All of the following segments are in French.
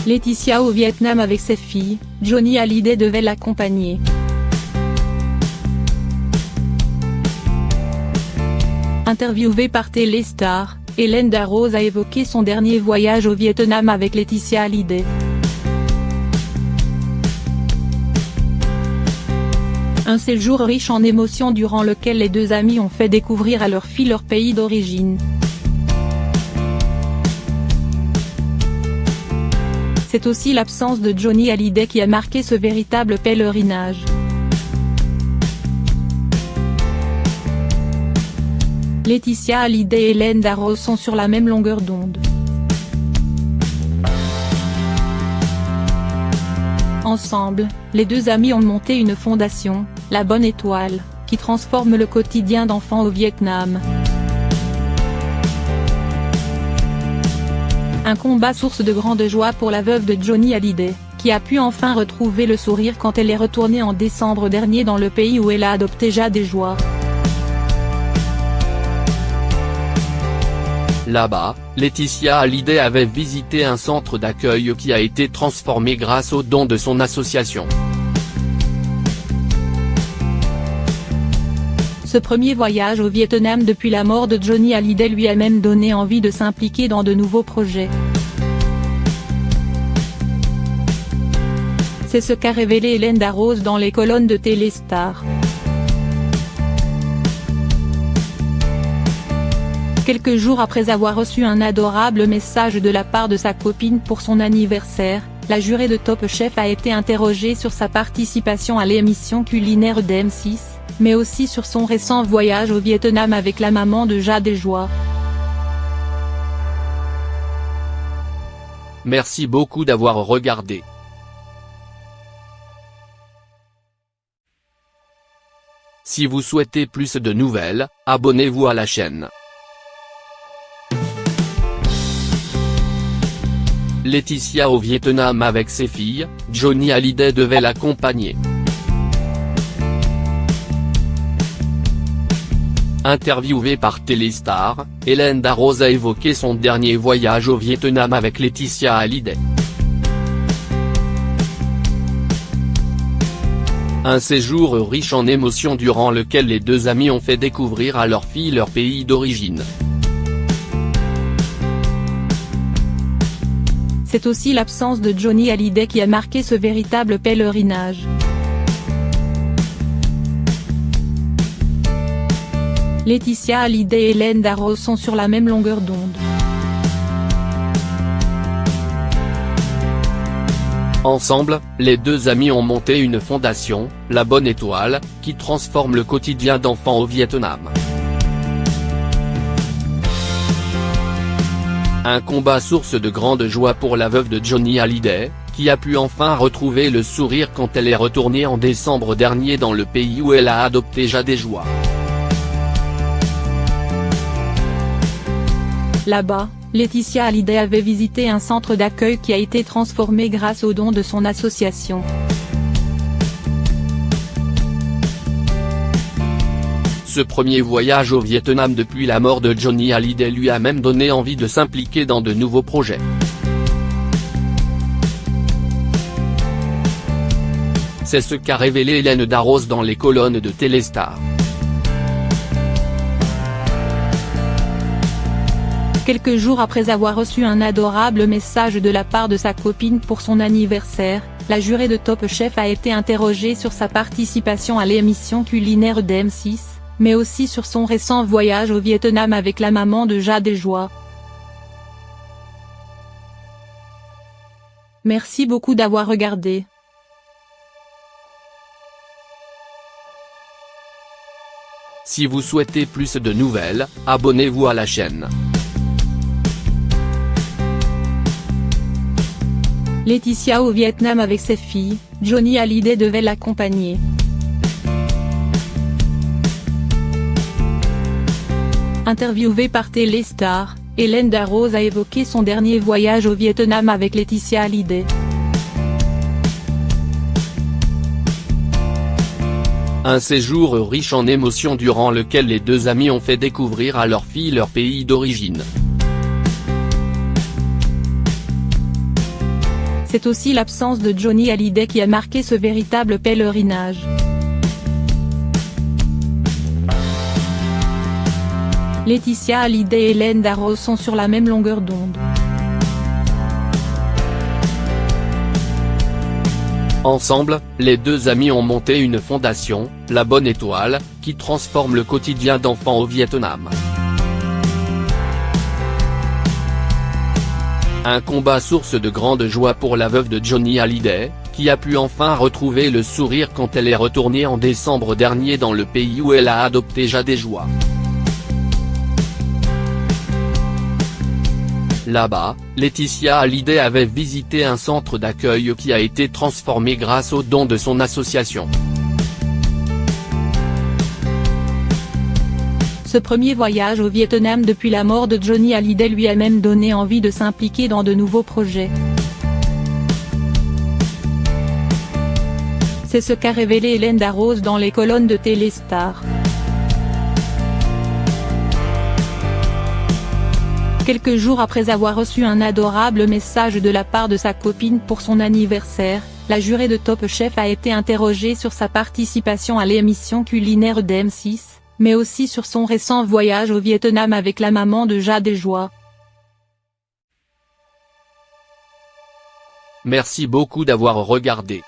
Laetitia au Vietnam avec ses filles, Johnny Hallyday devait l'accompagner. Interviewée par Téléstar, Hélène Darroze a évoqué son dernier voyage au Vietnam avec Laetitia Hallyday. Un séjour riche en émotions durant lequel les deux amies ont fait découvrir à leur fille leur pays d'origine. C'est aussi l'absence de Johnny Hallyday qui a marqué ce véritable pèlerinage. Laetitia Hallyday et Hélène Darroze sont sur la même longueur d'onde. Ensemble, les deux amies ont monté une fondation, La Bonne Étoile, qui transforme le quotidien d'enfants au Vietnam. Un combat source de grande joie pour la veuve de Johnny Hallyday, qui a pu enfin retrouver le sourire quand elle est retournée en décembre dernier dans le pays où elle a adopté Jade et Joie. Là-bas, Laetitia Hallyday avait visité un centre d'accueil qui a été transformé grâce aux dons de son association. Ce premier voyage au Vietnam depuis la mort de Johnny Hallyday lui a même donné envie de s'impliquer dans de nouveaux projets. C'est ce qu'a révélé Hélène Darroze dans les colonnes de Téléstar. Quelques jours après avoir reçu un adorable message de la part de sa copine pour son anniversaire, la jurée de Top Chef a été interrogée sur sa participation à l'émission culinaire d'M6, mais aussi sur son récent voyage au Vietnam avec la maman de Jade et Joie. Merci beaucoup d'avoir regardé. Si vous souhaitez plus de nouvelles, abonnez-vous à la chaîne. Laetitia au Vietnam avec ses filles, Johnny Hallyday devait l'accompagner. Interviewée par Téléstar, Hélène Darroze a évoqué son dernier voyage au Vietnam avec Laetitia Hallyday. Un séjour riche en émotions durant lequel les deux amies ont fait découvrir à leur fille leur pays d'origine. C'est aussi l'absence de Johnny Hallyday qui a marqué ce véritable pèlerinage. Laetitia Hallyday et Hélène Darroze sont sur la même longueur d'onde. Ensemble, les deux amies ont monté une fondation, La Bonne Étoile, qui transforme le quotidien d'enfants au Vietnam. Un combat source de grande joie pour la veuve de Johnny Hallyday, qui a pu enfin retrouver le sourire quand elle est retournée en décembre dernier dans le pays où elle a adopté Jade et Joie. Là-bas, Laetitia Hallyday avait visité un centre d'accueil qui a été transformé grâce aux dons de son association. Ce premier voyage au Vietnam depuis la mort de Johnny Hallyday lui a même donné envie de s'impliquer dans de nouveaux projets. C'est ce qu'a révélé Hélène Darroze dans les colonnes de Téléstar. Quelques jours après avoir reçu un adorable message de la part de sa copine pour son anniversaire, la jurée de Top Chef a été interrogée sur sa participation à l'émission culinaire d'M6, mais aussi sur son récent voyage au Vietnam avec la maman de Jade et Joie. Merci beaucoup d'avoir regardé. Si vous souhaitez plus de nouvelles, abonnez-vous à la chaîne. Laetitia au Vietnam avec ses filles, Johnny Hallyday devait l'accompagner. Interviewée par Téléstar, Hélène Darroze a évoqué son dernier voyage au Vietnam avec Laetitia Hallyday. Un séjour riche en émotions durant lequel les deux amies ont fait découvrir à leur fille leur pays d'origine. C'est aussi l'absence de Johnny Hallyday qui a marqué ce véritable pèlerinage. Laetitia Hallyday et Hélène Darroze sont sur la même longueur d'onde. Ensemble, les deux amis ont monté une fondation, La Bonne Étoile, qui transforme le quotidien d'enfants au Vietnam. Un combat source de grande joie pour la veuve de Johnny Hallyday, qui a pu enfin retrouver le sourire quand elle est retournée en décembre dernier dans le pays où elle a adopté Jade Joie. Là-bas, Laetitia Hallyday avait visité un centre d'accueil qui a été transformé grâce aux dons de son association. Ce premier voyage au Vietnam depuis la mort de Johnny Hallyday lui a même donné envie de s'impliquer dans de nouveaux projets. C'est ce qu'a révélé Hélène Darroze dans les colonnes de Téléstar. Quelques jours après avoir reçu un adorable message de la part de sa copine pour son anniversaire, la jurée de Top Chef a été interrogée sur sa participation à l'émission culinaire d'M6, mais aussi sur son récent voyage au Vietnam avec la maman de Jade Joie. Merci beaucoup d'avoir regardé.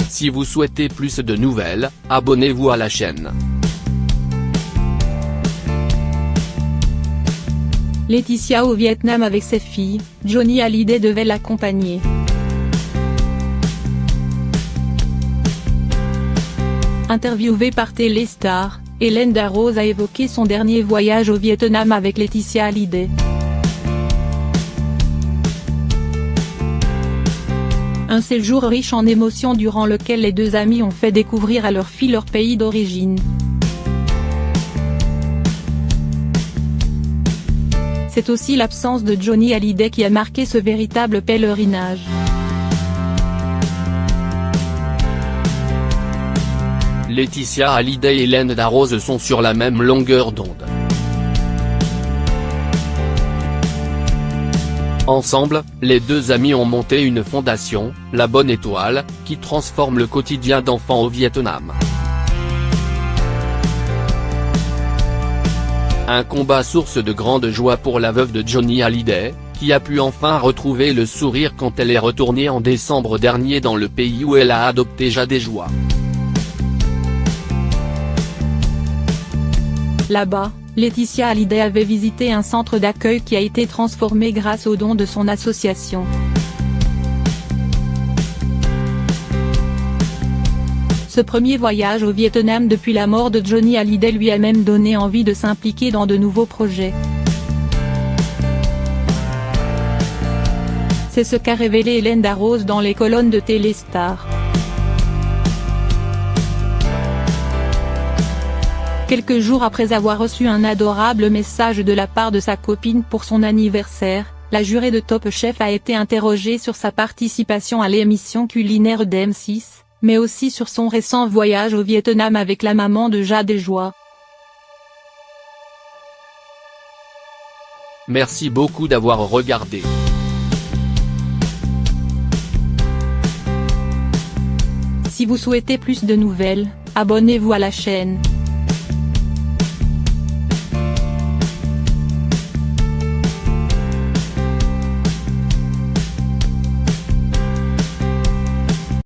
Si vous souhaitez plus de nouvelles, abonnez-vous à la chaîne. Laetitia au Vietnam avec ses filles, Johnny Hallyday devait l'accompagner. Interviewée par Téléstar, Hélène Darroze a évoqué son dernier voyage au Vietnam avec Laetitia Hallyday. Un séjour riche en émotions durant lequel les deux amis ont fait découvrir à leurs filles leur pays d'origine. C'est aussi l'absence de Johnny Hallyday qui a marqué ce véritable pèlerinage. Laetitia Hallyday et Hélène Darroze sont sur la même longueur d'onde. Ensemble, les deux amis ont monté une fondation, La Bonne Étoile, qui transforme le quotidien d'enfants au Vietnam. Un combat source de grande joie pour la veuve de Johnny Hallyday, qui a pu enfin retrouver le sourire quand elle est retournée en décembre dernier dans le pays où elle a adopté Jade Joie. Là-bas, Laetitia Hallyday avait visité un centre d'accueil qui a été transformé grâce aux dons de son association. Ce premier voyage au Vietnam depuis la mort de Johnny Hallyday lui a même donné envie de s'impliquer dans de nouveaux projets. C'est ce qu'a révélé Hélène Darroze dans les colonnes de Téléstar. Quelques jours après avoir reçu un adorable message de la part de sa copine pour son anniversaire, la jurée de Top Chef a été interrogée sur sa participation à l'émission culinaire d'M6, mais aussi sur son récent voyage au Vietnam avec la maman de Jade Joie. Merci beaucoup d'avoir regardé. Si vous souhaitez plus de nouvelles, abonnez-vous à la chaîne.